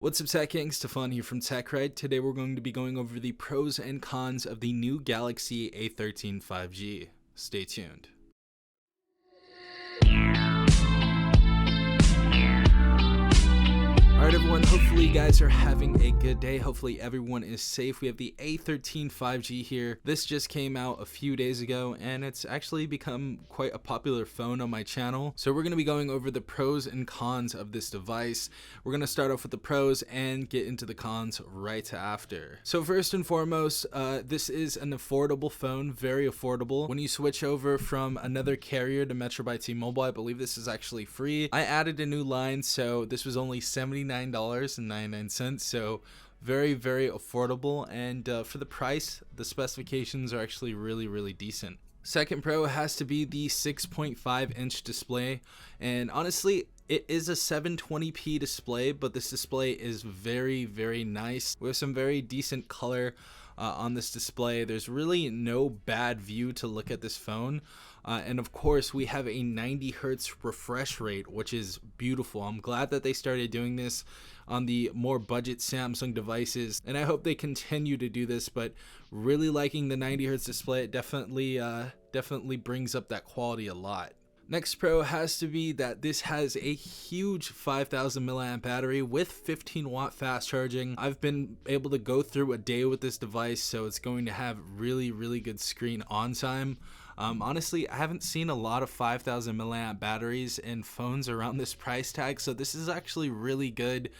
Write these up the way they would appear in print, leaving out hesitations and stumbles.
What's up, Tech Gang? Stefan here from TechRight. Today we're going to be going over the pros and cons of the new Galaxy A13 5G. Stay tuned. Alright everyone, hopefully you guys are having a good day. Hopefully everyone is safe. We have the A13 5G here. This just came out a few days ago and it's actually become quite a popular phone on my channel. So we're going to be going over the pros and cons of this device. We're going to start off with the pros and get into the cons right after. So first and foremost, this is an affordable phone, very affordable. When you switch over from another carrier to Metro by T-Mobile, I believe this is actually free. I added a new line, so this was only $79.99, so very affordable, and for the price, the specifications are actually really decent. Second pro has to be the 6.5-inch display, and honestly it is a 720p display, but this display is very nice. We have some very decent color on this display. There's really no bad view to look at this phone. And of course we have a 90 hertz refresh rate, which is beautiful. I'm glad that they started doing this on the more budget Samsung devices, and I hope they continue to do this, but really liking the 90 hertz display. It definitely brings up that quality a lot. Next pro has to be that this has a huge 5000 milliamp battery with 15 watt fast charging. I've been able to go through a day with this device, so it's going to have really good screen on time. Honestly, I haven't seen a lot of 5000 milliamp batteries in phones around this price tag, so this is actually really good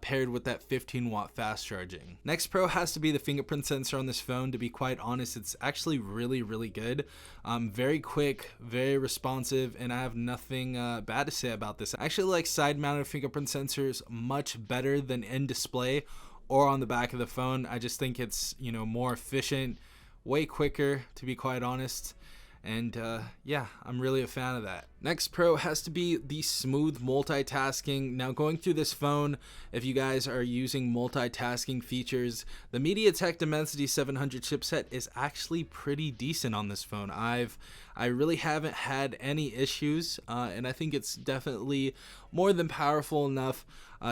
paired with that 15 watt fast charging. Next pro has to be the fingerprint sensor on this phone. To be quite honest, it's actually really good. Very quick, very responsive, and I have nothing bad to say about this. I actually like side mounted fingerprint sensors much better than in display or on the back of the phone. I just think it's, more efficient, way quicker, to be quite honest. And yeah, I'm really a fan of that. Next pro has to be the smooth multitasking. Now, going through this phone, if you guys are using multitasking features, the MediaTek Dimensity 700 chipset is actually pretty decent on this phone. I really haven't had any issues, and I think it's definitely more than powerful enough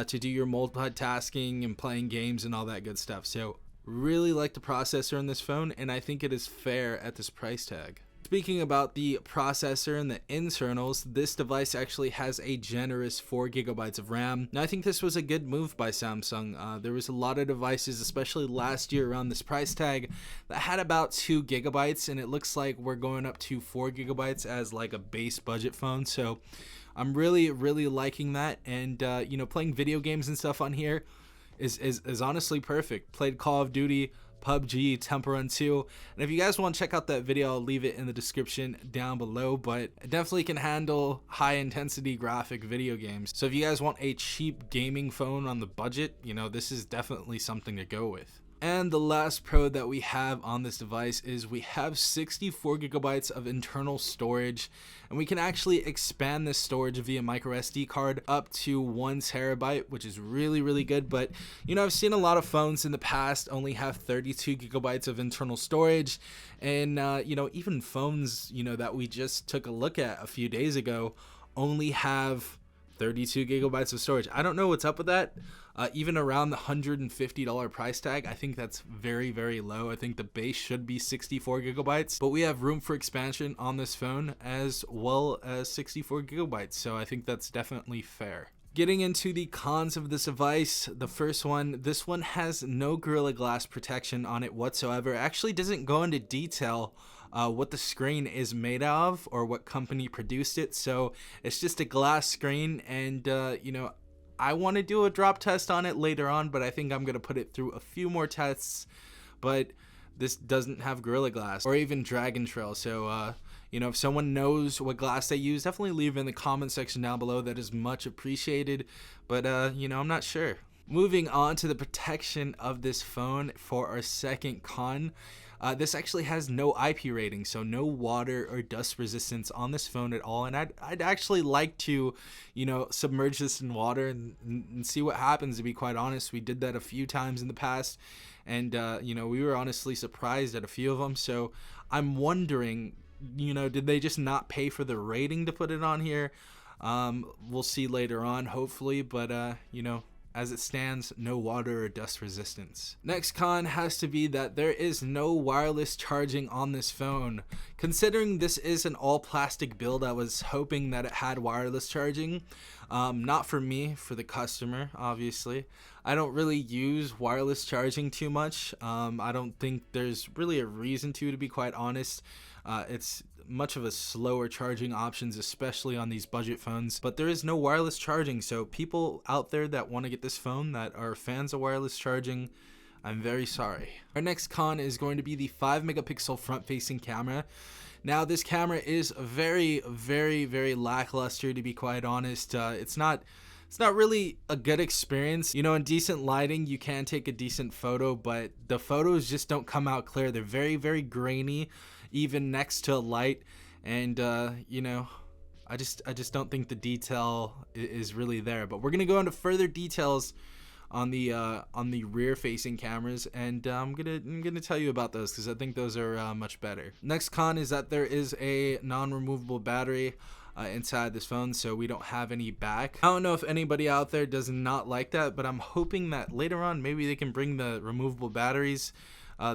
to do your multitasking and playing games and all that good stuff. So really like the processor in this phone, and I think it is fair at this price tag. Speaking about the processor and the internals, this device actually has a generous 4 gigabytes of RAM. Now, I think this was a good move by Samsung. There was a lot of devices, especially last year around this price tag, that had about 2 gigabytes, and it looks like we're going up to 4 gigabytes as like a base budget phone. So I'm really liking that, and playing video games and stuff on here is honestly perfect. Played Call of Duty, PUBG, Temple Run 2, and if you guys want to check out that video, I'll leave it in the description down below, but it definitely can handle high intensity graphic video games. So if you guys want a cheap gaming phone on the budget, this is definitely something to go with. And the last pro that we have on this device is we have 64 gigabytes of internal storage, and we can actually expand this storage via micro SD card up to 1 terabyte, which is really good. But I've seen a lot of phones in the past only have 32 gigabytes of internal storage, and even phones that we just took a look at a few days ago only have 32 gigabytes of storage. I don't know what's up with that. Even around the $150 price tag, I think that's very low. I think the base should be 64 gigabytes, but we have room for expansion on this phone as well as 64 gigabytes, so I think that's definitely fair. Getting into the cons of this device, the first one, this one has no Gorilla Glass protection on it whatsoever. It actually doesn't go into detail what the screen is made of or what company produced it, so it's just a glass screen, and I want to do a drop test on it later on, but I think I'm going to put it through a few more tests. But this doesn't have Gorilla Glass or even Dragon Trail, so if someone knows what glass they use, definitely leave in the comment section down below. That is much appreciated, but I'm not sure. Moving on to the protection of this phone for our second con. This actually has no IP rating, so no water or dust resistance on this phone at all. And I'd actually like to, submerge this in water and see what happens, to be quite honest. We did that a few times in the past, and, we were honestly surprised at a few of them. So I'm wondering, did they just not pay for the rating to put it on here? We'll see later on, hopefully, but, As it stands, no water or dust resistance. Next con has to be that there is no wireless charging on this phone. Considering this is an all plastic build, I was hoping that it had wireless charging. Not for me, for the customer, obviously. I don't really use wireless charging too much. I don't think there's really a reason to be quite honest. It's much of a slower charging options, especially on these budget phones, but there is no wireless charging. So people out there that want to get this phone that are fans of wireless charging, I'm very sorry. Our next con is going to be the 5 megapixel front facing camera. Now this camera is very lackluster, to be quite honest. It's not really a good experience. You know, in decent lighting you can take a decent photo, but the photos just don't come out clear. They're very grainy even next to a light, and you know, I just don't think the detail is really there. But we're gonna go into further details on the rear facing cameras, and I'm gonna tell you about those because I think those are much better. Next con is that there is a non-removable battery inside this phone, so we don't have any back. I don't know if anybody out there does not like that, but I'm hoping that later on maybe they can bring the removable batteries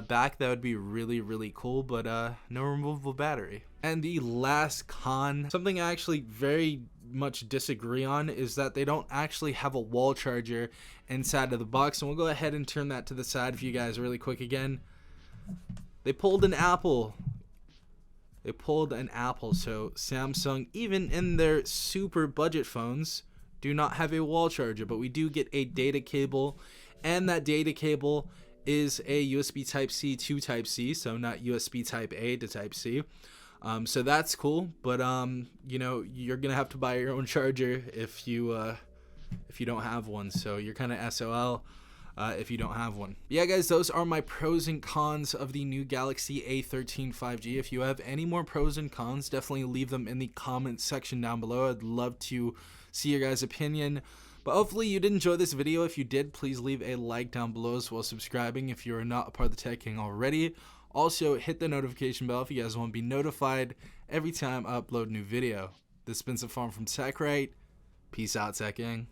back. That would be really cool, but no removable battery. And the last con, something I actually very much disagree on, is that they don't actually have a wall charger inside of the box. And we'll go ahead and turn that to the side for you guys really quick again. They pulled an Apple. So Samsung, even in their super budget phones, do not have a wall charger, but we do get a data cable, and that data cable is a USB Type-C to Type-C, so not USB Type-A to Type-C. So that's cool, but you know, you're gonna have to buy your own charger if you don't have one, so you're kind of SOL if you don't have one. Yeah guys, those are my pros and cons of the new Galaxy A13 5G. If you have any more pros and cons, definitely leave them in the comment section down below. I'd love to see your guys' opinion. But hopefully you did enjoy this video. If you did, please leave a like down below, as well as subscribing if you are not a part of the Tech Gang already. Also, hit the notification bell if you guys want to be notified every time I upload a new video. This has been Safar from TechRight. Peace out, Tech Gang.